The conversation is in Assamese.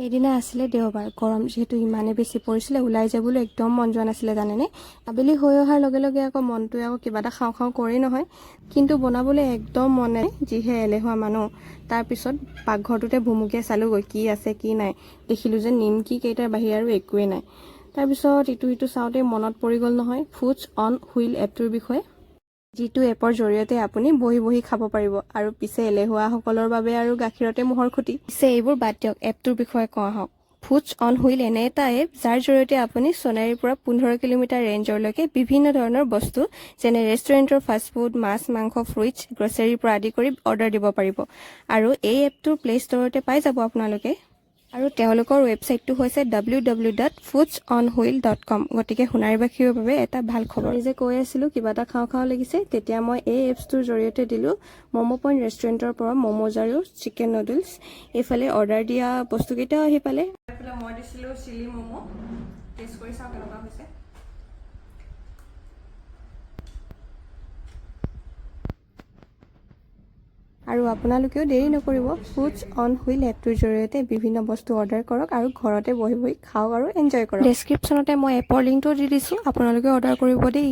সেইদিনা আছিলে দেওবাৰ। গৰম যিহেতু ইমানেই বেছি পৰিছিলে, ওলাই যাবলৈ একদম মন যোৱা নাছিলে জানেনে। আবেলি হৈ অহাৰ লগে লগে আকৌ মনটোৱে আকৌ কিবা এটা খাওঁ খাওঁ কৰেই নহয়, কিন্তু বনাবলৈ একদম মন নাই, যিহে এলেহুৱা মানুহ। তাৰপিছত পাকঘৰটোতে ভুমুকিয়াই চালোগৈ কি আছে কি নাই। দেখিলোঁ যে নিমকি কেইটাৰ বাহিৰে আৰু একোৱেই নাই। তাৰপিছত ইটো সিটো চাওঁতে মনত পৰি গ'ল নহয় ফুডছ অন হুইল এপটোৰ বিষয়ে, যিটো এপৰ জৰিয়তে আপুনি বহি বহি খাব পাৰিব। আৰু পিছে এলেহুৱাসকলৰ বাবে আৰু গাখীৰতে মোহৰ খুঁটি। পিছে এইবোৰ বাদ দিয়ক, এপটোৰ বিষয়ে কোৱা হওক। ফুডছ অন হুইল এনে এটা এপ যাৰ জৰিয়তে আপুনি সোণাৰীৰ পৰা 15 কিলোমিটাৰ ৰেঞ্জৰলৈকে বিভিন্ন ধৰণৰ বস্তু যেনে ৰেষ্টুৰেণ্টৰ ফাষ্টফুড, মাছ, মাংস, ফ্ৰুইটছ, গ্ৰচাৰীৰ পৰা আদি কৰি অৰ্ডাৰ দিব পাৰিব। আৰু এই এপটোৰ প্লে ষ্ট'ৰতে পাই যাব আপোনালোকে। আৰু তেওঁলোকৰ ৱেবছাইটটো হৈছে www.foodsonwheel.com। গতিকে সোণাৰীবাসীৰ বাবে এটা ভাল খবৰ। নিজে কৈ আছিলোঁ কিবা এটা খাওঁ খাওঁ লাগিছে, তেতিয়া মই এই এপছটোৰ জৰিয়তে দিলোঁ ম'ম' পইণ্ট ৰেষ্টুৰেণ্টৰ পৰা ম'ম'জ আৰু চিকেন নুডলছ। এইফালে অৰ্ডাৰ দিয়া বস্তুকেইটাও আহি পালে। এইফালে মই দিছিলোঁ চিলি ম'ম', টেষ্ট কৰি চাওঁ কেনেকুৱা হৈছে। আৰু আপোনালোকেও দেৰি নকৰিব, ফুডছ অন হুইল এপটোৰ জৰিয়তে বিভিন্ন বস্তু অৰ্ডাৰ কৰক আৰু ঘৰতে বহি বহি খাওক আৰু এনজয় কৰক। ডেছক্ৰিপশ্যনতে মই এপৰ লিংকটো দি দিছোঁ, আপোনালোকে অৰ্ডাৰ কৰিব দেই।